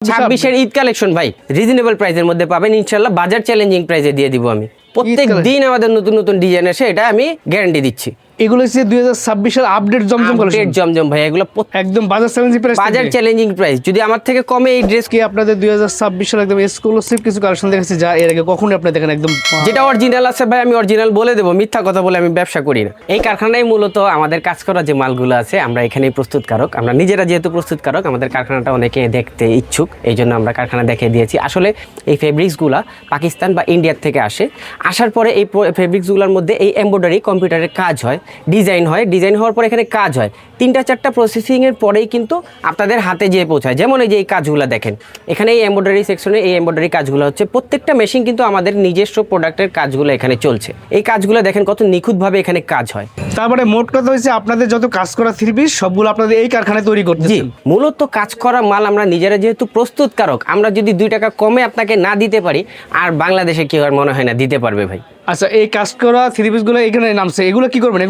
26 এর ঈদ কালেকশন ভাই রিজনেবল প্রাইসের মধ্যে পাবেন ইনশাআল্লাহ, বাজার চ্যালেঞ্জিং প্রাইসে দিয়ে দিব আমি। প্রত্যেক দিন আমাদের নতুন নতুন ডিজাইন আসে, এটা আমি গ্যারান্টি দিচ্ছি। এগুলো হচ্ছে 2026 এর আপডেট জমজম কালেকশন। আপডেট জমজম ভাই, এগুলো একদম বাজার চ্যালেঞ্জিং প্রাইস, বাজার চ্যালেঞ্জিং প্রাইস। যদি আমার থেকে কমে এই ড্রেস কি আপনাদের 2026 এর একদম এক্সক্লুসিভ কিছু কালেকশন দেখাচ্ছি যা এর আগে কখনো আপনি দেখেন একদম যেটা অরিজিনাল আছে ভাই, আমি অরিজিনাল বলে দেবো, মিথ্যা কথা বলে আমি ব্যবসা করি না। এই কারখানায় মূলত আমাদের কাজ করা যে মালগুলো আছে, আমরা এখানেই প্রস্তুতকারক, আমরা নিজেরা যেহেতু প্রস্তুতকারক, আমাদের কারখানাটা অনেকে দেখতে ইচ্ছুক, এই জন্য আমরা কারখানা দেখিয়ে দিয়েছি। আসলে এই ফেব্রিক্সগুলা পাকিস্তান বা ইন্ডিয়ার থেকে আসে, আসার পরে এই ফেব্রিক্সগুলোর মধ্যে এই এমব্রয়ডারি কম্পিউটারের কাজ হয়, ডিজাইন হয়, ডিজাইন হওয়ার পরে এখানে কাজ হয়, 3-4টা প্রসেসিংয়ের পরেই কিন্তু আপনাদের হাতে যেয়ে পৌঁছায়। যেমন এই যে এই কাজগুলো দেখেন, এখানে এই এমব্রয়ডারি সেকশনে এই এমব্রয়ডারি কাজগুলো হচ্ছে, প্রত্যেকটা মেশিন কিন্তু আমাদের নিজস্ব প্রোডাক্টের কাজগুলো এখানে চলছে। এই কাজগুলো দেখেন কত নিখুঁতভাবে এখানে কাজ হয়। তারপরে মোট কথা হচ্ছে আপনাদের যত কাজ করা থ্রি পিস সবগুলো আপনাদের এই কারখানায় তৈরি করতেছেন। জি, মূলত কাজ করা মাল আমরা নিজেরা যেহেতু প্রস্তুতকারক, আমরা যদি 2 টাকা কমে আপনাকে না দিতে পারি, আর বাংলাদেশে কেউ আর মনে হয় না দিতে পারবে ভাই। আচ্ছা, এই কাজ করা থ্রি পিসগুলো এখানে নামছে, এগুলো কি করবেন?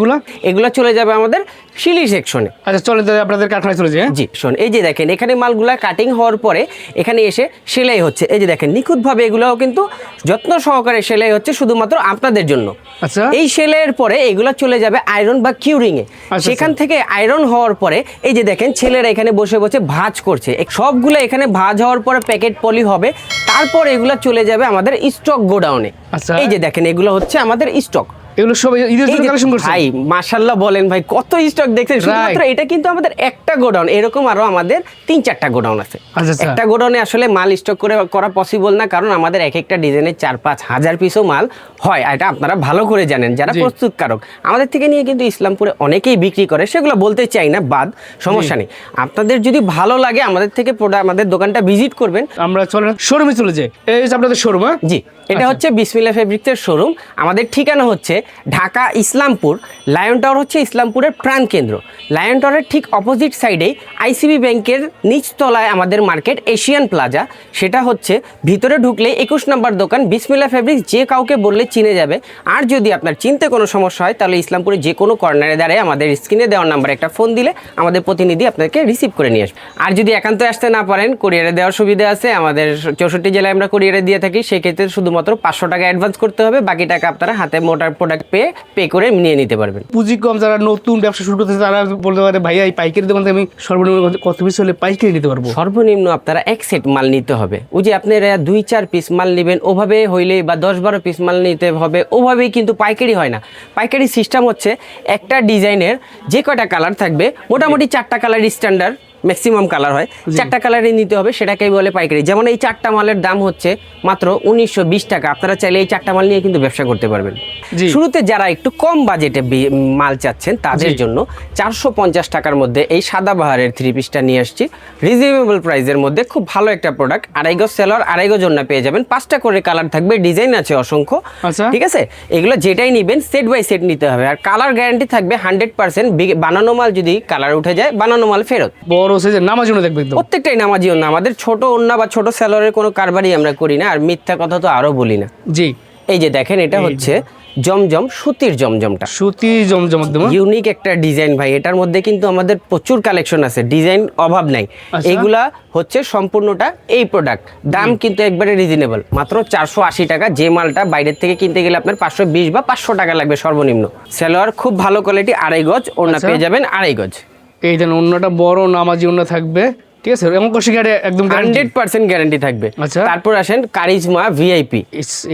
এগুলো চলে যাবে আমাদের শিলি সেকশনে। আচ্ছা, চলে যাবে আপনাদের কারখানায় চলে যায়। জি শোন, এই যে দেখেন এখানে মালগুলা কাটিং হওয়ার পরে এখানে এসে সেলাই হচ্ছে। এই যে দেখেন নিখুঁতভাবে এগুলোও কিন্তু যত্ন সহকারে সেলাই হচ্ছে শুধুমাত্র আপনাদের জন্য। আচ্ছা, এই সেলাইয়ের পরে এগুলো চলে যাবে আয়রন বা কিউরিংয়ে। সেখান থেকে আয়রন হওয়ার পরে এই যে দেখেন ছেলেরা এখানে বসে বসে ভাঁজ করছে, সবগুলো এখানে ভাঁজ হওয়ার পরে প্যাকেট পলি হবে, তারপর এগুলো চলে যাবে আমাদের স্টক গোডাউনে। আচ্ছা, এই যে দেখেন এগুলো হচ্ছে আমাদের স্টক। এগুলো সব ঈদের জন্য কালেকশন করছেন ভাই? মাশাআল্লাহ বলেন ভাই, কত স্টক দেখছেন। শুধুমাত্র এটা কিন্তু আমাদের একটা গোডাউন, এরকম আরো আমাদের 3-4টা গোডাউন আছে। একটা গোডাউনে আসলে মাল স্টক করা পসিবল না, কারণ আমাদের এক একটা ডিজাইনের 4-5 হাজার পিসও মাল হয়। এটা আপনারা ভালো করে জানেন যারা প্রস্তুতকারক। আমাদের থেকে নিয়ে কিন্তু ইসলামপুরে অনেকেই বিক্রি করে, সেগুলো বলতে চাই না, বাদ, সমস্যা নেই। আপনাদের যদি ভালো লাগে আমাদের থেকে আমাদের দোকানটা ভিজিট করবেন। আমরা চলেন শোরুমে চলে যাই। এই হচ্ছে আপনাদের শোরুম। জি, এটা হচ্ছে বিসমিল্লাহ ফেব্রিক্সের শোরুম। আমাদের ঠিকানা হচ্ছে ঢাকা ইসলামপুর। লায়ন টাওয়ার হচ্ছে ইসলামপুরের প্রাণকেন্দ্র। লায়ন টাওয়ারের ঠিক অপোজিট সাইডেই আইসিবি ব্যাংকের নিচতলায় আমাদের মার্কেট এশিয়ান প্লাজা। সেটা হচ্ছে ভিতরে ঢুকলে 21 নম্বর দোকান বিসমিল্লাহ ফেব্রিক্স, যে কাউকে বললে চিনে যাবে। আর যদি আপনার চিনতে কোনো সমস্যা হয়, তাহলে ইসলামপুরে যে কোনো কর্নারে দাঁড়ায় আমাদের স্ক্রিনে দেওয়ার নাম্বারে একটা ফোন দিলে আমাদের প্রতিনিধি আপনাকে রিসিভ করে নিয়ে আসবে। আর যদি একান্ত আসতে না পারেন, কুরিয়ারে দেওয়ার সুবিধা আছে, আমাদের 64 জেলায় আমরা কুরিয়ারে দিয়ে থাকি। সেক্ষেত্রে শুধুমাত্র 500 টাকা অ্যাডভান্স করতে হবে, বাকি টাকা আপনারা হাতে মোটার প্রোডাক্ট পে করে নিয়ে নিতে পারবেন। পুঁজি কম যারা নতুন ব্যবসা শুরু করতেছে তারা বলতে পারে, ভাইয়া এই পাইকারি দোকান থেকে আমি সর্বনিম্ন কত পিস হলে পাইকারি নিতে পারবো? সর্বনিম্ন আপনারা 1 সেট মাল নিতে হবে। ওই যে আপনারা 2-4 পিস মাল নেবেন ওভাবে হইলেই, বা 10-12 পিস মাল নিতে হবে ওভাবেই কিন্তু পাইকারি হয় না। পাইকারি সিস্টেম হচ্ছে একটা ডিজাইনের যে কয়টা কালার থাকবে, মোটামুটি 4টা কালার স্ট্যান্ডার্ড, ম্যাক্সিমাম কালার হয়, 4টা কালারই নিতে হবে, সেটাকেই বলে পাইকারি। যেমন এই 4টা মালের দাম হচ্ছে মাত্র 1920 টাকা। আপনারা চাইলে এই 4টা মাল নিয়ে কিন্তু ব্যবসা করতে পারবেন। শুরুতে যারা একটু কম বাজেটে মাল চাচ্ছেন তাদের জন্য 450 টাকার মধ্যে এই সাদাবাহারের 3 পিসটা নিয়ে আসছি, রিজনেবল প্রাইসের মধ্যে। খুব ভালো একটা প্রোডাক্ট, 2.5 গজ সেলার, 2.5 গজ ওড়না পেয়ে যাবেন। 5টা করে কালার থাকবে, ডিজাইন আছে অসংখ্য। ঠিক আছে, এগুলো যেটাই নেবেন সেট বাই সেট নিতে হবে, আর কালার গ্যারান্টি থাকবে 100%। বানানো মাল যদি কালার উঠে যায়, বানানো মাল ফেরত। বড় সাইজের নামাজি ওড়না দেখবেন, প্রত্যেকটাই নামাজি ওড়না। আমাদের ছোট ওড়না বা ছোট সেলরের কোনো কারবারই আমরা করি না, আর মিথ্যা কথা তো আরো বলি না। জি, এই যে দেখেন এটা হচ্ছে জমজম, সুতির জমজমটা, সুতির জমজম একদম ইউনিক একটা ডিজাইন ভাই। এটার মধ্যে কিন্তু আমাদের প্রচুর কালেকশন আছে, ডিজাইন অভাব নাই। এগুলা হচ্ছে সম্পূর্ণটা এই প্রোডাক্ট, দাম কিন্তু একবারে রিজনেবল, মাত্র 480 টাকা। যে মালটা বাইরের থেকে কিনতে গেলে আপনার 520 বা 500 টাকা লাগবে সর্বনিম্ন। সেলোয়ার খুব ভালো কোয়ালিটি, 2.5 গজ ওড়না পেয়ে যাবেন, 2.5 গজ। এই দেন ওড়নাটা বড় নামাজি ওড়না থাকবে, ঠিক আছে, এবং কষিকারে একদম 100% গ্যারান্টি থাকবে। আচ্ছা, তারপর আসেন কারিজমা ভিআইপি।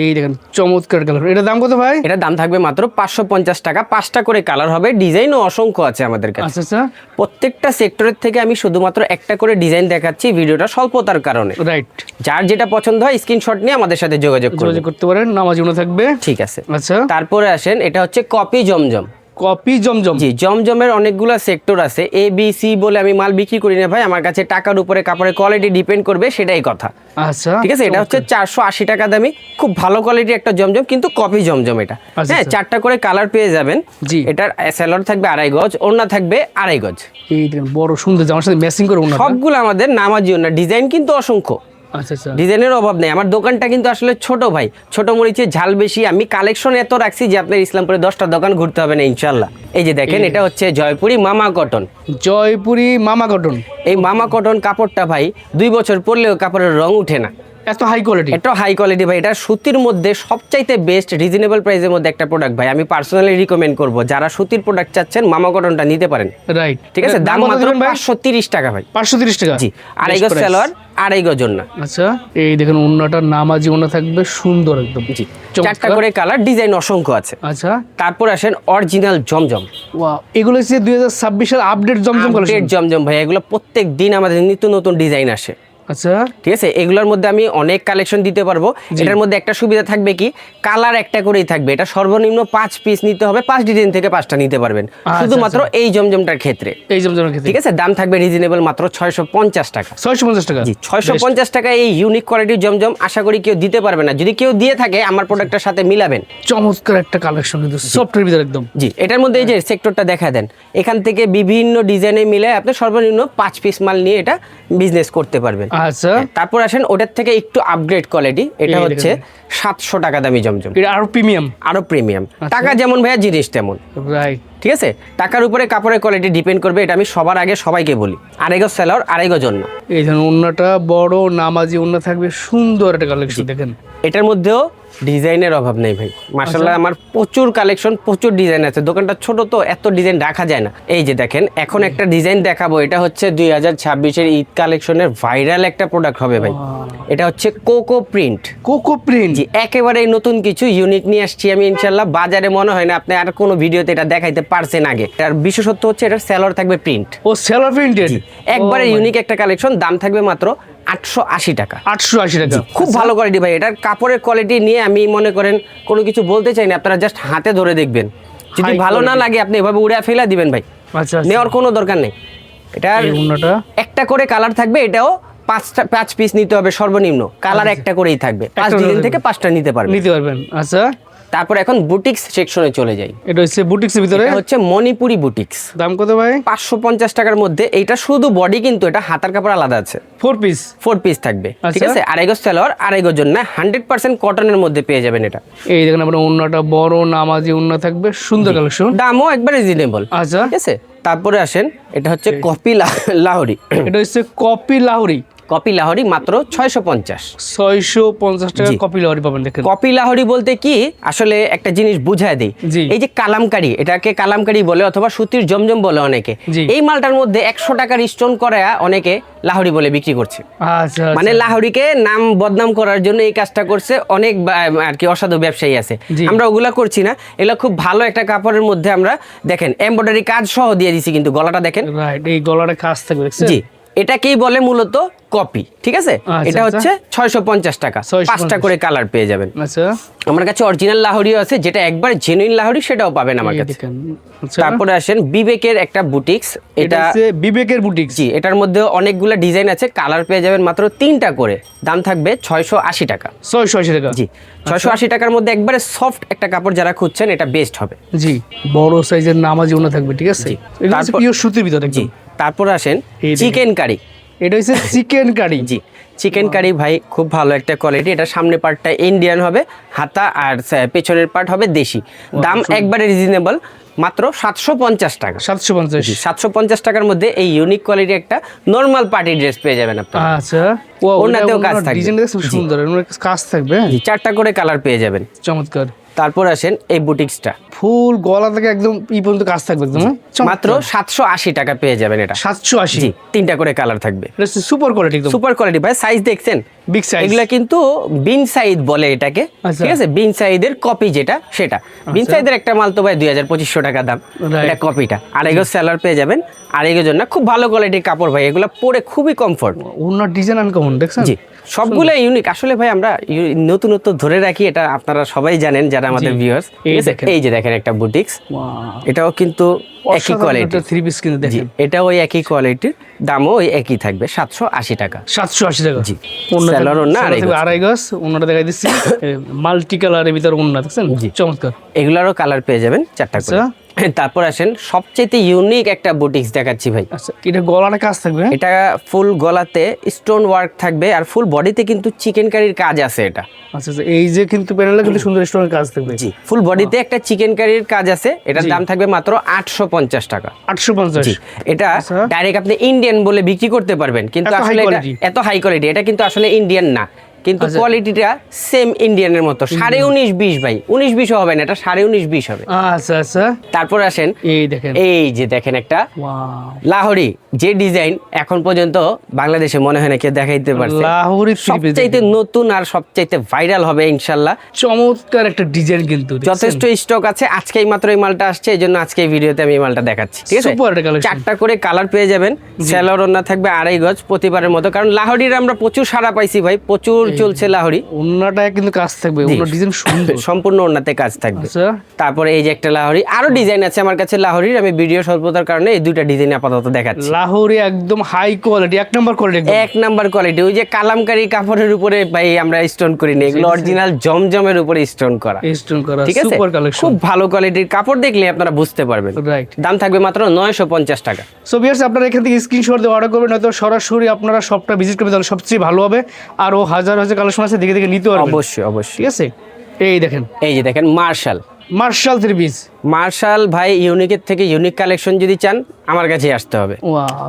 এই দেখেন চমৎকার কালার। এটার দাম কত ভাই? এটা দাম থাকবে মাত্র 550 টাকা। 5টা করে কালার হবে, ডিজাইনও অসংখ্য আছে আমাদের কাছে। আচ্ছা, প্রত্যেকটা সেক্টরের থেকে আমি শুধুমাত্র একটা করে ডিজাইন দেখাচ্ছি ভিডিওটা স্বল্পতার কারণে। রাইট, যার যেটা পছন্দ হয় স্ক্রিনশট নিয়ে আমাদের সাথে যোগাযোগ করতে পারেন। নামাজি ওড়না থাকবে, ঠিক আছে। আচ্ছা, তারপরে আসেন এটা হচ্ছে কপি জমজম। কপি জমজম, জি, জমজমের অনেকগুলো সেক্টর আছে, এ বি সি বলে আমি মাল বিক্রি করি না ভাই। আমার কাছে টাকার উপরে কাপড়ের কোয়ালিটি ডিপেন্ড করবে, সেটাই কথা। আচ্ছা, ঠিক আছে, এটা হচ্ছে 480 টাকা দামি, খুব ভালো কোয়ালিটির একটা জমজম, কিন্তু কপি জমজম এটা। হ্যাঁ, 4টা করে কালার পেয়ে যাবেন। জি, এটার সেলর থাকবে 2.5 গজ, ওড়না থাকবে 2.5 গজ। এই দেখেন বড় সুন্দর, জামার সাথে ম্যাচিং করে ওড়না। সবগুলো আমাদের নামাজি ওড়না, ডিজাইন কিন্তু অসংখ্য। আচ্ছা আচ্ছা ডিজাইনের অভাব নেই। আমার দোকানটা কিন্তু আসলে ছোট ভাই, ছোট মরিচের ঝাল বেশি। আমি কালেকশন এত রাখছি যে আপনার ইসলামপুরে 10টা দোকান ঘুরতে হবে না ইনশাল্লাহ। এই যে দেখেন, এটা হচ্ছে জয়পুরি মামা কটন। জয়পুরি মামা কটন। এই মামা কটন কাপড়টা ভাই 2 বছর পরলেও কাপড়ের রং উঠে না, এত হাই কোয়ালিটি। এটা হাই কোয়ালিটি ভাই। এটা সুতির মধ্যে সবচাইতে বেস্ট রিজনেবল প্রাইসের মধ্যে একটা প্রোডাক্ট ভাই। আমি পার্সোনালি রিকমেন্ড করব, যারা সুতির প্রোডাক্ট চাচ্ছেন মামা কটনটা নিতে পারেন। রাইট, ঠিক আছে, দাম মাত্র 530 টাকা ভাই। 530 টাকা। জি, আড়াই গজ সালোয়ার, আড়াই গজ ওড়না। আচ্ছা, এই দেখেন ওড়নাটা নামাজি ওড়না থাকবে, সুন্দর একদম। জি, 4টা করে কালার, ডিজাইন অসংখ্য আছে। আচ্ছা, তারপর আসেন অরিজিনাল জমজম। ওয়াও, এগুলো হচ্ছে 2026 সাল আপডেট জমজম কালেকশন। আপডেট জমজম ভাই, এগুলো প্রত্যেক দিন আমাদের নিত্য নতুন ডিজাইন আসে। আচ্ছা, ঠিক আছে, এগুলোর মধ্যে আমি অনেক কালেকশন দিতে পারবো। এটার মধ্যে একটা সুবিধা থাকবে কি, কালার একটা করেই থাকবে। এটা সর্বনিম্ন 5 পিস নিতে হবে, 5 ডিজাইন থেকে 5টা নিতে পারবেন শুধুমাত্র এই জমজমটার ক্ষেত্রে। এই জমজমের ক্ষেত্রে ঠিক আছে, দাম থাকবে রিজনেবল মাত্র 650 টাকা। 650 টাকা। জি, 650 টাকা এই ইউনিক কোয়ালিটির জমজম আশা করি কেউ দিতে পারবে না। যদি কেউ দিয়ে থাকে আমার প্রোডাক্টের সাথে মিলাবেন। চমৎকার একটা কালেকশন, কিন্তু সফটের ভিতরে একদম। জি, এটার মধ্যে এই যে সেক্টরটা দেখা দেন, এখান থেকে বিভিন্ন ডিজাইনে মিলে আপনি সর্বনিম্ন 5 পিস মাল নিয়ে এটা বিজনেস করতে পারবেন। আচ্ছা, তারপর আসেন ওটার থেকে একটু আপগ্রেড কোয়ালিটি, এটা হচ্ছে 700 টাকা দামি জমজম। এটা আরো প্রিমিয়াম। আরো প্রিমিয়াম, টাকা যেমন ভাইয়া জিনিস তেমন। রাইট, ঠিক আছে, টাকার উপরে কাপড়ের কোয়ালিটি ডিপেন্ড করবে, এটা আমি সবার আগে সবাইকে বলি। আড়াই গজ সালোয়ার, আড়াই গজ ওড়না। এই ধরুন ওড়নাটা বড় নামাজি ওড়না থাকবে, সুন্দর একটা কালেকশন দেখেন। এটার মধ্যেও ডিজাইনের অভাব নেই ভাই, মাশাআল্লাহ। আমার প্রচুর কালেকশন, প্রচুর ডিজাইন আছে। দোকানটা ছোট তো এত ডিজাইন রাখা যায় না। এই যে দেখেন, এখন একটা ডিজাইন দেখাবো। এটা হচ্ছে 2026-এর ঈদ কালেকশনের ভাইরাল একটা প্রোডাক্ট হবে ভাই। এটা হচ্ছে কোকো প্রিন্ট। কোকো প্রিন্ট, জি, একেবারে নতুন কিছু ইউনিক নিয়ে আসছি আমি ইনশাল্লাহ। বাজারে মনে হয় না আপনি আর কোনো ভিডিওতে এটা দেখাইতে পারছেন আগে। এটার বিশেষত্ব হচ্ছে এটার সালোয়ার থাকবে প্রিন্ট। ও সেলর প্রিন্টেড, একবারে ইউনিক একটা কালেকশন। দাম থাকবে মাত্র 880 টাকা। 880 টাকা। খুব ভালো কোয়ালিটি ভাই। এটার কাপড়ের কোয়ালিটি নিয়ে আমি মনে করেন কোনো কিছু বলতে চাই না, আপনারা জাস্ট হাতে ধরে দেখবেন। যদি ভালো না লাগে আপনি এভাবে উড়ে ফেলা দিবেন ভাই, আচ্ছা, নেওয়ার কোনো দরকার নেই। এটার ওড়নাটা একটা করে কালার থাকবে, এটাও 5 পিস নিতে হবে সর্বনিম্ন। কালার একটা করেই থাকবে, 5 ডিজাইন থেকে 5টা নিতে পারবেন। আচ্ছা, তারপর এখন বুটিক্স সেকশনে চলে যাই। এটা হচ্ছে বুটিক্সের ভিতরে। এটা হচ্ছে মণিপুরি বুটিক্স। দাম কত ভাই? 550 টাকার মধ্যে। এইটা শুধু বডি, কিন্তু এটা হাতার কাপড় আলাদা আছে। 4 পিস। 4 পিস থাকবে। ঠিক আচ্ছা। আছে, আড়াই গজ সালোয়ার, আড়াই গজ ওড়না, 100% কটনের মধ্যে পেয়ে যাবেন এটা। এই দেখেন আপনার ওড়নাটা বড় নামাজি ওড়না থাকবে, সুন্দর কালেকশন। দামও একবার রিজনেবল। আচ্ছা, ঠিক আছে, তারপরে আসেন, এটা হচ্ছে কপি লাহোরি। এটা হচ্ছে কপি লাহোরি। কপি লাহোরি মাত্র 650। 650 টাকা জি। কপি লাহোরি পাবেন। দেখেন, কপি লাহোরি বলতে কি, আসলে একটা জিনিস বুঝায় দেই। জি। এই যে কালামকারি, এটাকে কালামকারি বলে অথবা সুতির জমজম বলে অনেকে। জি। এই মালটার মধ্যে 100 টাকার স্টোন করা অনেকে লাহোরি বলে বিক্রি করছে। আচ্ছা, মানে লাহোরিকে নাম বদনাম করার জন্য এই কাজটা করছে অনেক আর কি অসাধু ব্যবসায়ী আছে। জি। আমরা ওগুলা করছি না, এগুলো খুব ভালো একটা কাপড়ের মধ্যে আমরা দেখেন এমব্রয়ডারি কাজ সহ দিয়ে দিছি, কিন্তু গলাটা দেখেন। রাইট, এই গলাটা কাজ থাকবে, দেখছেন? জি, এটাকেই বলে মূলত কপি। ঠিক আছে, আচ্ছা, এটা হচ্ছে 650 টাকা। 5টা করে কালার পেয়ে যাবেন। আচ্ছা, আমার কাছে অরিজিনাল লাহোরিও আছে, যেটা একবার জেনুইন লাহোরি সেটাও পাবেন আমার এই কাছে। দেখেন। আচ্ছা, তারপরে আসেন বিবেকের একটা বুটিক্স। এটা এটা হচ্ছে বিবেকের বুটিক্স। জি, এটার মধ্যে অনেকগুলো ডিজাইন আছে, কালার পেয়ে যাবেন মাত্র 3টা করে। দাম থাকবে 680 টাকা। 680 টাকা। জি, 680 টাকার মধ্যে একবারে সফট একটা কাপড় যারা খুঁজছেন, এটা বেস্ট হবে। জি, বড় সাইজের নামাজি ওড়না থাকবে। ঠিক আছে, জি। এটা হচ্ছে তারপর- পিওর সুতির ভিতরে। জি, তারপর আসেন এই দেখেন। Chicken curry. এটা হচ্ছে চিকেন কারি। জি, চিকেন কারি ভাই খুব ভালো একটা কোয়ালিটি। এটা সামনে পার্টটা ইন্ডিয়ান হবে, হাতা আর পেছনের পার্ট হবে দেশি। দাম একবারে রিজনেবল, মাত্র 750 টাকা। 750। 750 টাকার মধ্যে এই ইউনিক কোয়ালিটি একটা নরমাল পার্টি ড্রেস পেয়ে যাবেন আপনারা। আচ্ছা, ওড়নাতেও কাজ থাকবে। ডিজাইন দেখছেন, সুন্দর। ওর কাজ থাকবে। জি, 4টা করে কালার পেয়ে যাবেন। চমৎকার। তারপর আসেন এই বুটিক্সটা, ফুল গলা থেকে একদম পর্যন্ত কাজ থাকবে একদম। মাত্র 780 টাকা পেয়ে যাবেন এটা। 780। জি, 3টা করে কালার থাকবে। এটা হচ্ছে সুপার কোয়ালিটি একদম। সুপার কোয়ালিটি ভাই, সাইজ দেখছেন? Big size. এগুলা কিন্তু বিন সাইদ বলে এটাকে। আচ্ছা। ঠিক আছে, বিন সাইদের কপি যেটা সেটা। বিন সাইদের একটা মাল তো ভাই 2500 টাকা দাম। Right. এটা কপিটা আড়াই গজ সেলার পেয়ে যাবেন। আড়াই গজ না, খুব ভালো কোয়ালিটির কাপড় ভাই, এগুলা পরে খুবই কমফোর্ট। ওনার ডিজাইন আনকমন, দেখছেন? জি, সবগুলো ইউনিক। আসলে ভাই আমরা নতুনত্ব ধরে রাখি, এটা আপনারা সবাই জানেন যারা আমাদের ভিউয়ার্স। এই ঠিক আছে, দেখেন। এই যে দেখেন একটা বুটিক্স, Wow. এটাও কিন্তু একই কোয়ালিটি। 3 পিস কিনে জি, দেখেন। এটাও ওই একই কোয়ালিটির, দামও ওই একই থাকবে 780 টাকা। 780 টাকা। জি, সেলার ওড়না আড়াই গজ। আড়াই গজ ওনাটা দেখাই দিচ্ছি। মাল্টি কালারের ভিতর ওড়না, দেখছেন? জি। চমৎকার। এগুলারও কালার পেয়ে যাবেন 4টা করে। আচ্ছা। তারপর আসেন সবচেয়ে ইউনিক একটা বুটিক্স দেখাচ্ছি ভাই। আচ্ছা, এটা গলাটা কাজ থাকবে? এটা ফুল গলাতে স্টোন ওয়ার্ক থাকবে আর ফুল বডিতে কিন্তু চিকেন কারির কাজ আছে এটা। আচ্ছা আচ্ছা, এই যে কিন্তু প্যানেলে কিন্তু সুন্দর স্টোনের কাজ থাকবে। জি, ফুল বডিতে একটা চিকেন কারির কাজ আছে। এটার দাম থাকবে মাত্র 850 টাকা। 850? এটা আচ্ছা। ডাইরেক্ট আপনি ইন্ডিয়ান বলে বিক্রি করতে পারবেন, কিন্তু এত আসলে high এটা quality? এত হাই কোয়ালিটি, এটা কিন্তু আসলে ইন্ডিয়ান না, কিন্তু আচ্ছা। কোয়ালিটিটা সেম ইন্ডিয়ানের মতো। 19.5 ভাই, 19-20 হবে না, এটা 19.5 হবে। আচ্ছা আচ্ছা, তারপর আসেন এই দেখেন, এই যে দেখেন একটা ওয়াও, লাহোরি, যে ডিজাইন এখন পর্যন্ত বাংলাদেশে মনে হয় না কেউ দেখাইতে পারছে। লাহোরি সবচাইতে নতুন আর সবচাইতে ভাইরাল হবে ইনশাল্লাহ। চমৎকার একটা ডিজাইন, কিন্তু যথেষ্ট স্টক আছে। আজকেই মাত্র এই মালটা আসছে, এই জন্য আজকে এই ভিডিওতে আমি এই মালটা দেখাচ্ছি। ঠিক আছে, সুপার একটা কালেকশন। 4টা করে কালার পেয়ে যাবেন। সেলর ওড়না থাকবে 2.5 গজ প্রতিবারের মতো, কারণ লাহোরির আমরা প্রচুর সাড়া পাইছি ভাই, প্রচুর চলছে লাহোরি। ওন্নাটা কিন্তু কাজ থাকবে, ওন্নার ডিজাইন সুন্দর, সম্পূর্ণ ওড়নাতে কাজ থাকবে। আচ্ছা, তারপরে এই যে একটা লাহোরি, আরো ডিজাইন আছে আমার কাছে লাহোরির, আমি ভিডিও স্বল্পতার কারণে এই দুইটা ডিজাইন আপাতত দেখাচ্ছি। লাহোরি একদম হাই কোয়ালিটি, 1 নাম্বার কোয়ালিটি, এক নাম্বার কোয়ালিটি। ওই যে কালামকারী কাপড়ের উপরে ভাই আমরা স্টোন করি না, এগুলো অরিজিনাল জমজমের উপরে স্টোন করা। স্টোন করা, ঠিক আছে, সুপার কালেকশন, খুব ভালো কোয়ালিটির কাপড়, দেখলে আপনারা বুঝতে পারবেন। রাইট। দাম থাকবে মাত্র 950 টাকা। সো ভিউয়ার্স, আপনারা এখান থেকে স্ক্রিনশট দিয়ে অর্ডার করবেন, নয়তো সরাসরি আপনারা শপটা ভিজিট করবেন, তাহলে সবচেয়ে ভালো হবে। আরও হাজার হাজার কালেকশন আছে, দেখে দেখে নিতে পারবেন। অবশ্যই অবশ্যই। ঠিক আছে, এই দেখেন এই যে দেখেন মার্শাল, মার্শাল 3 পিস। মার্শাল ভাই ইউনিকের থেকে ইউনিক কালেকশন যদি চান আমার কাছে আসতে হবে।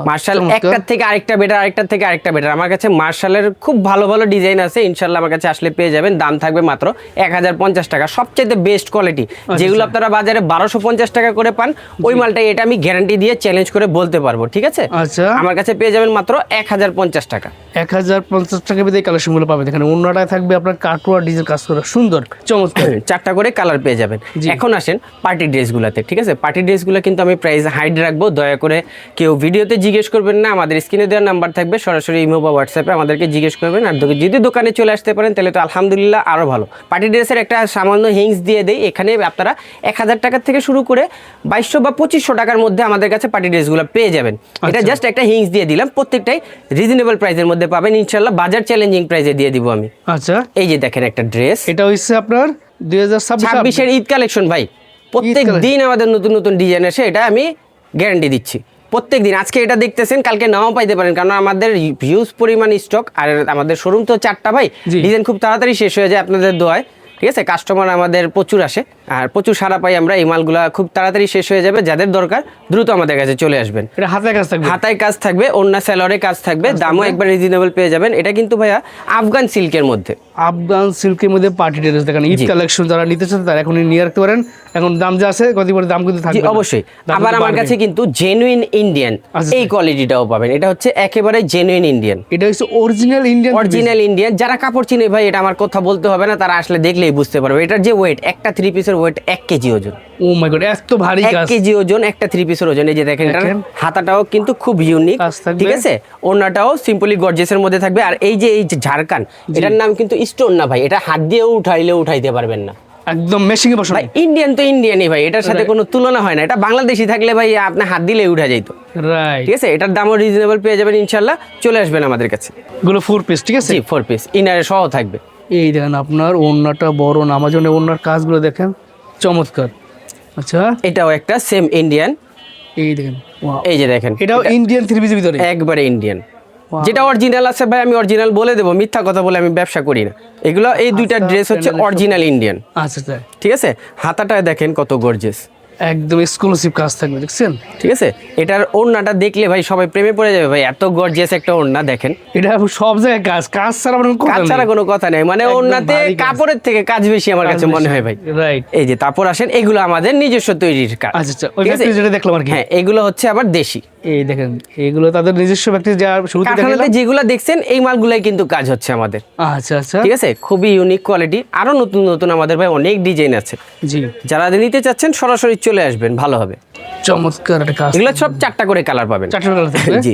মার্শাল একটার থেকে আরেকটা বেটার, আরেকটার থেকে আরেকটা বেটার। আমার কাছে মার্শালের খুব ভালো ভালো ডিজাইন আছে, ইনশাল্লাহ আমার কাছে আসলে পেয়ে যাবেন। দাম থাকবে মাত্র 1050 টাকা। সবচেয়ে বেস্ট কোয়ালিটি, যেগুলো আপনারা বাজারে 1250 টাকা করে পান, ওই মালটাই এটা আমি গ্যারান্টি দিয়ে চ্যালেঞ্জ করে বলতে পারবো। ঠিক আছে, আচ্ছা, আমার কাছে পেয়ে যাবেন মাত্র 1050 টাকা। 1050 টাকা ভিতরে এই কালেকশনগুলো পাবেন। এখানে অন্যটায় থাকবে আপনার কাটওয়ার ডিজাইন কাজ করা, সুন্দর চমৎকার। 4টা করে কালার পেয়ে যাবেন। এখন আসেন পার্টি ড্রেসগুলোতে। ঠিক আছে, পার্টি ড্রেসগুলো কিন্তু আমি প্রাইস হাইড রাখবো, দয়া করে কেউ ভিডিওতে জিজ্ঞেস করবেন না। আমাদের স্ক্রিনে দেওয়ার নাম্বার থাকবে, সরাসরি ইমো বা হোয়াটসঅ্যাপে আমাদেরকে জিজ্ঞেস করবেন। আর যদি দোকানে চলে আসতে পারেন তাহলে তো আলহামদুলিল্লাহ আরও ভালো। পার্টি ড্রেসের একটা সামান্য হিংস দিয়ে দেই, এখানে আপনারা 1000 টাকার থেকে শুরু করে 2200 বা 2500 টাকার মধ্যে আমাদের কাছে পার্টি ড্রেসগুলো পেয়ে যাবেন। এটা জাস্ট একটা হিংস দিয়ে দিলাম, প্রত্যেকটাই রিজনেবল প্রাইসের মধ্যে পাবেন ইনশাল্লাহ, বাজার চ্যালেঞ্জিং প্রাইসে দিয়ে দিব আমি। আচ্ছা, এই যে দেখেন একটা ড্রেস, এটা হচ্ছে আপনার 2026 ঈদ কালেকশন ভাই। প্রত্যেক দিন আমাদের নতুন নতুন ডিজাইন আসে, এটা আমি গ্যারান্টি দিচ্ছি। প্রত্যেক দিন, আজকে এটা দেখতেছেন কালকে নাও পাইতে পারেন, কারণ আমাদের হিউজ পরিমাণ স্টক। আর আমাদের শোরুম তো 4টা ভাই, ডিজাইন খুব তাড়াতাড়ি শেষ হয়ে যায় আপনাদের দোয়ায়। ঠিক আছে, কাস্টমার আমাদের প্রচুর আসে আর প্রচুর সারা পাই আমরা। এই মালগুলা খুব তাড়াতাড়ি শেষ হয়ে যাবে, যাদের দরকার দ্রুত আমাদের কাছে চলে আসবেন। এটা হাতায় কাজ থাকবে, হাতায় কাজ থাকবে, অন্য সেলরে কাজ থাকবে, দামও একবার রিজনেবল পেয়ে যাবেন। এটা কিন্তু ভাইয়া আফগান সিল্কের মধ্যে, আফগান সিল্কের মধ্যে পার্টি ড্রেস। দেখেন ঈদ কালেকশন যারা নিতে চান তারা এখনই নিয়ে রাখতে পারেন। এখন দাম যা আছে কত দাম কিন্তু থাকবে অবশ্যই। আবার আমার কাছে কিন্তু জেনুইন ইন্ডিয়ান এই কোয়ালিটিটাও পাবেন। এটা হচ্ছে একেবারে জেনুইন ইন্ডিয়ান, এটা হচ্ছে অরিজিনাল ইন্ডিয়ান, অরিজিনাল ইন্ডিয়ান। যারা কাপড় চিনে ভাই, এটা আমার কথা বলতে হবে না, তারা আসলে দেখলেই বুঝতে পারবে। এটার যে ওয়েট, একটা 3 পিসের ওয়েট 1 কেজি ওজন। ও মাই গড, এত ভারী 1 কাজ, কেজি ওজন, একটা 3 পিসের ওজন। এই যে দেখেন, এটার হাতাটাও কিন্তু খুব ইউনিক। ঠিক আছে, ওড়নাটাও সিম্পলি গর্জিয়াসের মধ্যে থাকবে। আর এই যে ঝাড়খান, এটার নাম কিন্তু স্টোন না ভাই, এটা হাত দিয়েও উঠাইলেও উঠাইতে পারবেন না, একদম মেশিনে বসানো। ভাই ইন্ডিয়ান তো ইন্ডিয়ানই ভাই, এটার সাথে কোনো তুলনা হয় না। এটা বাংলাদেশি থাকলে ভাই আপনি হাত দিলে উঠা যাইতো। রাইট, ঠিক আছে, এটার দামও রিজনেবল পেয়ে যাবেন ইনশাল্লাহ। চলে আসবেন আমাদের কাছে। এগুলো 4 পিস, ঠিক আছে, জি 4 পিস, ইনারে সহ থাকবে। এই দেখেন আপনার ওড়নাটা বড় নামাজনে, ওড়নার কাজগুলো দেখেন চমৎকার। আচ্ছা, এটাও একটা সেম ইন্ডিয়ান। এই দেখেন, এই যে দেখেন, এটাও ইন্ডিয়ান 3 পিসের ভিতরে, একবারে ইন্ডিয়ান। যেটা অরিজিনাল আছে ভাই, আমি অরিজিনাল বলে দেবো, মিথ্যা কথা বলে আমি ব্যবসা করি না। এগুলো এই দুইটা ড্রেস হচ্ছে অরিজিনাল ইন্ডিয়ান। আচ্ছা আচ্ছা, ঠিক আছে, হাতাটা দেখেন কত গর্জিয়াস, একদম এক্সক্লুসিভ কাজ থাকবে, দেখছেন। ঠিক আছে, এটার ওড়নাটা দেখলে ভাই সবাই প্রেমে পড়ে যাবে ভাই, এত গর্জিয়াস একটা ওড়না দেখেন। এটা সব জায়গায় কাজ, কাজ ছাড়া কাজ ছাড়া কোনো কথা নেই, মানে ওড়নাতে কাপড়ের থেকে কাজ বেশি আমার কাছে মনে হয় ভাই। রাইট, এই যে তারপর আসেন, এগুলো আমাদের নিজস্ব তৈরির কাজ। আচ্ছা আচ্ছা, ওই ফ্যাক্টরি যেটা দেখলাম আর কি। হ্যাঁ, এগুলো হচ্ছে আবার দেশি। এই দেখেন, এগুলো তাদের নিজস্ব ফ্যাক্টরি, যা শুরুতে কারখানাতে যেগুলো দেখছেন এই মালগুলাই কিন্তু কাজ হচ্ছে আমাদের। আচ্ছা আচ্ছা, ঠিক আছে, খুবই ইউনিক কোয়ালিটি। আরো নতুন নতুন আমাদের ভাই অনেক ডিজাইন আছে। জি, যারা নিতে চাচ্ছেন সরাসরি চলে আসবেন, ভালো হবে। চমৎকার একটা কাজ। এগুলো সব 4টা করে কালার পাবেন। 4টা কালার থাকবে, জি।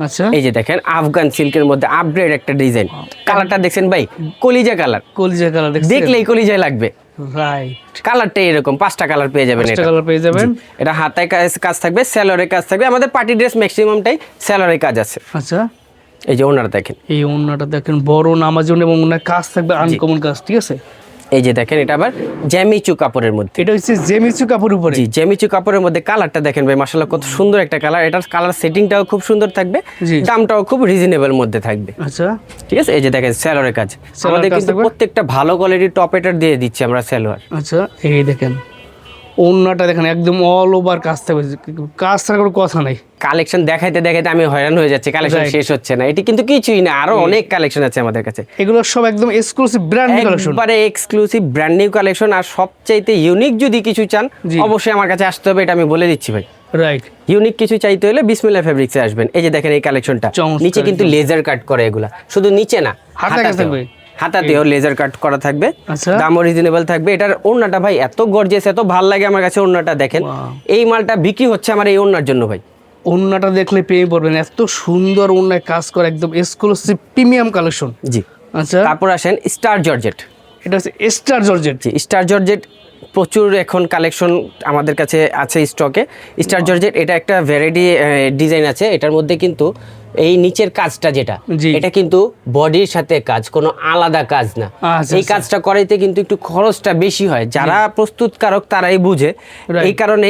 আচ্ছা, এই যে দেখেন আফগান সিল্কের মধ্যে আপগ্রেড একটা ডিজাইন। কালারটা দেখছেন ভাই, কলিজা কালার, কলিজা কালার, দেখলেই কলিজায় লাগবে। রাইট, কালারটা এরকম 5টা কালার পেয়ে যাবেন। এটা কালার পেয়ে যাবেন। এটা হাতায় কাজ থাকবে, সেলরে কাজ থাকবে। আমাদের পার্টি ড্রেস ম্যাক্সিমামটাই সেলরে কাজ আছে। আচ্ছা, এই যে ওনারা দেখেন, এই ওড়নাটা দেখেন বড় নামাজন এবং ওনার কাজ থাকবে আনকমন কাজ, ঠিক আছে। এই যে দেখেন এটা আবার জ্যামিচু কাপড়ের মধ্যে। এটা হচ্ছে জেমিচু কাপড় উপরে। জি, জ্যামিচু কাপড়ের মধ্যে কালারটা দেখেন ভাই, মাশাআল্লাহ কত সুন্দর একটা কালার। এটার কালার সেটিংটাও খুব সুন্দর থাকবে, জি। দামটাও খুব রিজনেবল মধ্যে থাকবে। আচ্ছা, ঠিক আছে, এই যে দেখেন সালোয়ারের কাজ, আমাদের কাজ কিন্তু থাকবে। প্রত্যেকটা ভালো কোয়ালিটির টপ এটার দিয়ে দিচ্ছি আমরা সালোয়ার। আচ্ছা, এই দেখেন ওন্নাটা দেখেন একদম অল ওভার কাজ থাকবে, কাজ ছাড়া কোনো কথা নাই। কালেকশন দেখাইতে দেখাইতে আমি হয়রান হয়ে যাচ্ছি, কালেকশন Right. শেষ হচ্ছে না। এটি কিন্তু কিছুই না, আরো অনেক কালেকশন আছে আমাদের কাছে, এগুলো সব একদম এক্সক্লুসিভ ব্র্যান্ড নিউ কালেকশন। একবারে এক্সক্লুসিভ ব্র্যান্ড নিউ কালেকশন। আর সবচাইতে ইউনিক যদি কিছু চান জি। অবশ্যই আমার কাছে আসতে হবে, এটা আমি বলে দিচ্ছি ভাই। রাইট, ইউনিক কিছু চাইতে হলে বিসমিল্লাহ ফেব্রিক্সে আসবেন। এই যে দেখেন এই কালেকশনটা, চমৎকার নিচে কিন্তু লেজার কাট করে, এগুলা শুধু নিচে না, হাতে কাজ থাকবে। হাতাতেও লেজার কাট করা থাকবে, আচ্ছা। দামও রিজনেবল থাকবে। এটার ওড়নাটা ভাই এত গর্জিয়াস, এত ভাল লাগে আমার কাছে ওড়নাটা দেখেন। Wow. এই মালটা বিক্রি হচ্ছে আমার এই ওড়নার জন্য ভাই। ওন্নাটা দেখলে পেয়ে পড়বেন, এত সুন্দর ওন্নায় কাজ করে, একদম এক্সক্লুসিভ প্রিমিয়াম কালেকশন। জি, আচ্ছা, তারপর আসেন স্টার জর্জেট। এটা হচ্ছে স্টার জর্জেট। জি, স্টার জর্জেট প্রচুর এখন কালেকশন আমাদের কাছে আছে স্টকে। স্টার জর্জেট এটা একটা ভ্যারাইটি ডিজাইন আছে, এটার মধ্যে কিন্তু এই নিচের কাজটা যেটা, জি। এটা কিন্তু বডির সাথে কাজ, কোনো আলাদা কাজ না। আচ্ছা, এই আচ্ছা। কাজটা করাইতে কিন্তু একটু খরচটা বেশি হয়, যারা প্রস্তুতকারক তারাই বুঝে। Right. এই কারণে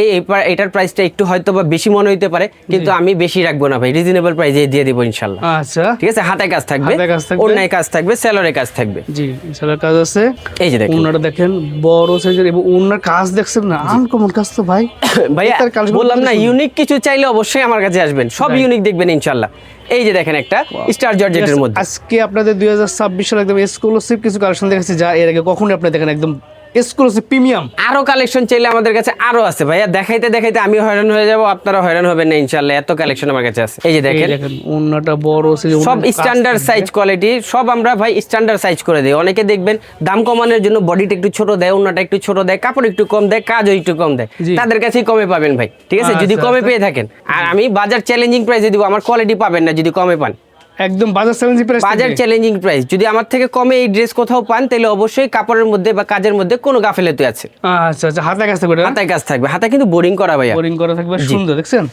এটার প্রাইসটা একটু হয়তো বা বেশি মনে হইতে পারে, কিন্তু আমি বেশি রাখবো না ভাই, রিজনেবল প্রাইসে দিয়ে দিব ইনশাল্লাহ। আচ্ছা, ঠিক আছে, হাতে কাজ থাকবে, হাতে কাজ থাকবে। অন্যায় কাজ থাকবে, সেলরে কাজ থাকবে। জি, ইনশাআল্লাহ কাজ আছে। এই যে দেখেন ওন্নাটা দেখেন বড় সাইজের, এবং ওন্নার কাজ দেখছেন না, আনকমন কাজ তো ভাই। ভাইয়া এটার কালেকশন বললাম না, কত সুন্দর। ইউনিক কিছু চাইলে অবশ্যই আমার কাছে আসবেন, সব Right. ইউনিক দেখবেন ইনশাল্লাহ। এই যে দেখেন একটা স্টার জর্জেটের মধ্যে, আজকে আপনাদের 2026 সালে একদম এক্সক্লুসিভ কিছু কালেকশন দেখাচ্ছি, যা এর আগে কখনোই আপনি দেখেন, একদম এক্সক্লুসিভ প্রিমিয়াম। আরো কালেকশন চাইলে আমাদের কাছে আরো আছে ভাইয়া, দেখাইতে দেখাইতে আমি হয়রান হয়ে যাব, আপনারা হয়রান হবেন না ইনশাল্লাহ, এত কালেকশন আমার কাছে আছে। এই যে দেখেন দেখেন ওন্নাটা বড় সাইজ, সব স্ট্যান্ডার্ড সাইজ কোয়ালিটি, সব আমরা ভাই স্ট্যান্ডার্ড সাইজ করে দিই। অনেকে দেখবেন দাম কমানোর জন্য বডিটা একটু ছোট দেয়, ওন্নাটা একটু ছোট দেয়, কাপড় একটু কম দেয়, কাজও একটু কম দেয়, জি। তাদের কাছেই কমে পাবেন ভাই। ঠিক আছে, যদি আচ্ছা, কমে আচ্ছা। পেয়ে থাকেন, আর আমি বাজার চ্যালেঞ্জিং প্রাইসে দিব, আমার কোয়ালিটি পাবেন না যদি কমে পান। একদম বাজার চ্যালেঞ্জ প্রাইস। বাজার চ্যালেঞ্জিং প্রাইস, যদি আমার থেকে কমে এই ড্রেস কোথাও পান তাহলে অবশ্যই কাপড়ের মধ্যে বা কাজের মধ্যে কোনো গাফিলতি আছে। আচ্ছা আচ্ছা, হাতে কাজ থাকবে, হাতায় কাজ থাকবে, হাতে কিন্তু বোরিং করা ভাইয়া। বোরিং করা থাকবে, সুন্দর দেখছেন,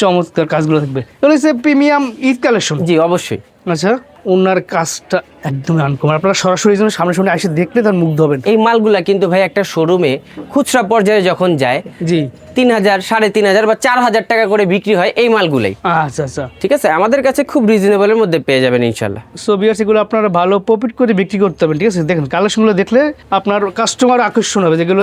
চমৎকার কাজগুলো থাকবে। এগুলো হচ্ছে প্রিমিয়াম ঈদ কালেকশন। জি অবশ্যই। আচ্ছা, ওনার কাজটা একদম আনকমন, আপনারা সরাসরি যেন সামনে সামনে এসে দেখলে তার মুগ্ধ হবেন। এই মালগুলা কিন্তু ভাই একটা শোরুমে খুচরা পর্যায়ে যখন যায় জি, 3000, 3500 বা 4000 টাকা করে বিক্রি হয় এই মালগুলাই। আচ্ছা আচ্ছা। ঠিক আছে, আমাদের কাছে খুব রিজনেবলের মধ্যে পেয়ে যাবেন ইনশাল্লাহ। সো ভিউয়ার্স, এগুলো আপনারা ভালো প্রফিট করে বিক্রি করতে পারবেন। ঠিক আছে, দেখেন কালেকশনগুলো দেখলে আপনার কাস্টমার আকর্ষণ হবে, যেগুলো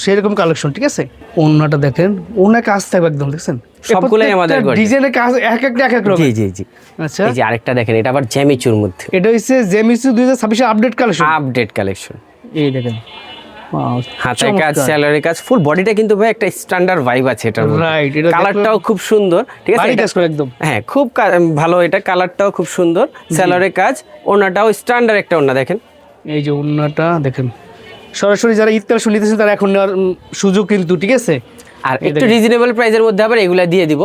সেরকম কালেকশন। ঠিক আছে, ওনাটা দেখেন, ওনার কাজ থাকবে একদম, দেখছেন সবগুলাই আমাদের গর্জিয়াস। ডিজাইনের কাজ এক একটা এক এক রকম। জি জি জি। আচ্ছা, এই যে আরেকটা দেখেন, এটা আবার জ্যামিচুর মধ্যে এটা হচ্ছে জেমিসু 2026 আপডেট কালেকশন। Update collection. এই দেখেন, হাতায় কাজ, স্যালারি কাজ, ফুল বডিটা কিন্তু ভাই একটা স্ট্যান্ডার্ড ভাইব আছে এটার মধ্যে। রাইট, এটা কালারটাও খুব সুন্দর। ঠিক আছে, ভারী এটা- কাজ করে একদম। হ্যাঁ খুব ভালো, এটা কালারটাও খুব সুন্দর, স্যালারি কাজ, ওনাটাও স্ট্যান্ডার্ড একটা ওনা দেখেন। এই যে ওন্নাটা দেখেন, সরাসরি যারা ঈদ কালেকশন নিতেছেন তারা এখন নেওয়ার সুযোগ কিন্তু। ঠিক আছে, আর একটু রিজনেবল প্রাইসের মধ্যে আবার এগুলা দিয়ে দিব,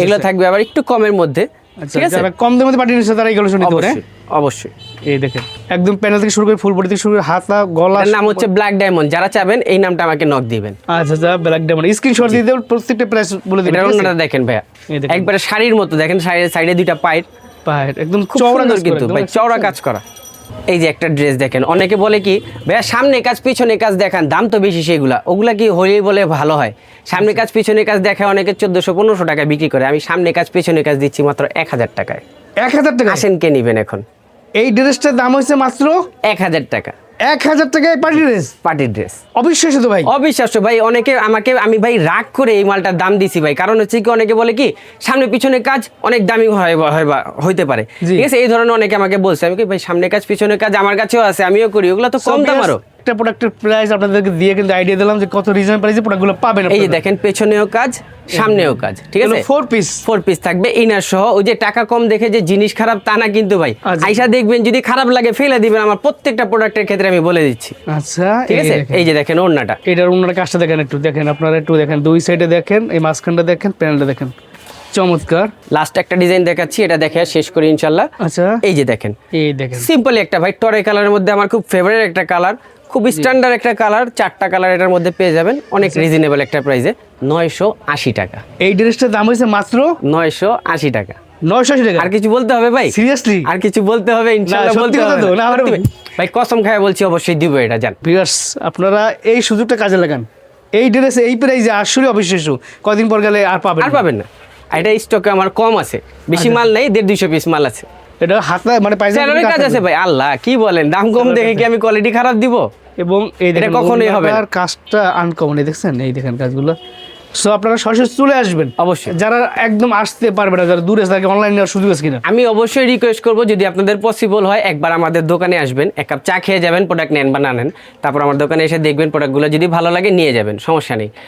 এগুলো আচ্ছা। থাকবে আবার একটু কমের মধ্যে। আচ্ছা, ঠিক আছে, যারা কম দামে পাঠিয়ে নিচ্ছে তারা এই কালেকশন নিতে পারে। অবশ্যই অবশ্যই। এই দেখেন, একদম প্যানেল থেকে শুরু করে ফুল বডি থেকে শুরু করে হাতা গলা। এর নাম হচ্ছে ব্ল্যাক ডায়মন্ড, যারা চাবেন এই নামটা আমাকে নক দিবেন। আচ্ছা আচ্ছা, ব্ল্যাক ডায়মন্ড স্ক্রিনশট দিয়ে দেবেন, প্রত্যেকটা প্রাইস বলে দিবেন। এটার ঠিক আছে? ওনাটা দেখেন ভাইয়া, এই দেখেন। একবারে শাড়ির মতো দেখেন, সাইডে দুইটা পাইট, পায়ের একদম খুব চওড়া সুন্দর কাজ কিন্তু করে, ভাই, একদম চওড়া কাজ করা। এই যে একটা ড্রেস দেখেন, অনেকে বলে কি ভাইয়া সামনে কাজ পিছনে কাজ দেখান, দাম তো বেশি সেগুলা, ওগুলা কি হলেই বলে ভালো হয়? সামনে কাজ পিছনে কাজ দেখায় অনেকে 1400-1500 টাকা বিক্রি করে, আমি সামনে কাজ পিছনে কাজ দিচ্ছি মাত্র 1000 টাকায়। 1000 টাকা। আসেন কে নিবেন এখন? এই ড্রেসটার দাম হচ্ছে মাত্র 1000 টাকা, 1000 টাকায় পার্টি ড্রেস। পার্টির ড্রেস। অবিশ্বাস্য তো ভাই। অবিশ্বাস্য ভাই, অনেকে আমি ভাই রাগ করে এই মালটার দাম দিছি ভাই, কারণ হচ্ছে কি অনেকে বলে কি সামনে পিছনে কাজ অনেক দামি হইতে পারে। জি। ঠিক আছে, এই ধরনের অনেকে আমাকে বলছে, আমি কি ভাই সামনে কাজ পিছনে কাজ আমার কাছেও আছে, আমিও করি, ওগুলো তো কম দাম আরো। একটা প্রোডাক্টের প্রাইস আপনাদেরকে দিয়ে কিন্তু আইডিয়া দিলাম যে কত রিজনেবল প্রাইসে প্রোডাক্টগুলো পাবেন। এই যে দেখেন, পেছনেও কাজ সামনেও কাজ। ঠিক আছে, 4 পিস। 4 পিস থাকবে ইনার সহ। ওই যে টাকা কম দেখে যে জিনিস খারাপ তা না কিন্তু ভাই, আচ্ছা। আইসা দেখবেন, যদি খারাপ লাগে ফেলে দিবেন, আমার প্রত্যেকটা প্রোডাক্টের ক্ষেত্রে আমি বলে দিচ্ছি। আচ্ছা, ঠিক আছে, এই যে দেখেন ওড়নাটা, এটার ওনার কাজটা দেখেন, একটু দেখেন, আপনারা একটু দেখেন, দুই সাইডে দেখেন, এই মাঝখানটা দেখেন, প্যানেলটা দেখেন, চমৎকার। লাস্ট একটা ডিজাইন দেখাচ্ছি, এটা দেখে শেষ করি ইনশাল্লাহ। আচ্ছা, এই যে দেখেন, এই দেখেন, সিম্পল একটা ভাই টরে কালারের মধ্যে আমার খুব ফেভারিট একটা কালার, খুব স্ট্যান্ডার্ড একটা কালার, 4টা কালার এটার মধ্যে পেয়ে যাবেন অনেক রিজনেবল একটা প্রাইসে, 980 টাকা। এই ড্রেসটার দাম হয়েছে মাত্র 980 টাকা। 980 টাকা আর কিছু বলতে হবে ভাই? সিরিয়াসলি আর কিছু বলতে হবে? ইনশাআল্লাহ সত্যি বলতে কথা হবে তো, না, আমার- সত্যি ভাই। ভাই কসম খায় বলছি অবশ্যই দিব এটা, জান। ভিউয়ার্স আপনারা এই সুযোগটা কাজে লাগান, এই ড্রেসে এই প্রাইসে আসলে অবিশ্বাস্য, কদিন পর গেলে আর পাবেন আর না। পাবেন না। এটা স্টকে আমার কম আছে, বেশি মাল নেই, 150-200 পিস মাল আছে। এটা হাতে মানে পাইজামা স্যালারি কাজ আছে ভাই। আল্লাহ কি বলেন, দাম কম দেখে কি আমি কোয়ালিটি খারাপ দিব? এবং এই দেখেন কখনোই হবে না। ওনাটার কাজটা আনকমন, দেখছেন এই দেখেন কাজগুলো। সো আপনারা সরাসরি চলে আসবেন, অবশ্যই। যারা একদম আসতে পারবে না, যারা দূরে থাকে, অনলাইন নেওয়ার সুযোগ আছে কিনা? আমি অবশ্যই রিকোয়েস্ট করব, যদি আপনাদের পসিবল হয় একবার আমাদের দোকানে আসবেন, এক কাপ চা খেয়ে যাবেন, প্রোডাক্ট নেন বা না নেন, তারপর আমার দোকানে এসে দেখবেন, প্রোডাক্টগুলো যদি ভালো লাগে নিয়ে যাবেন, সমস্যা নেই।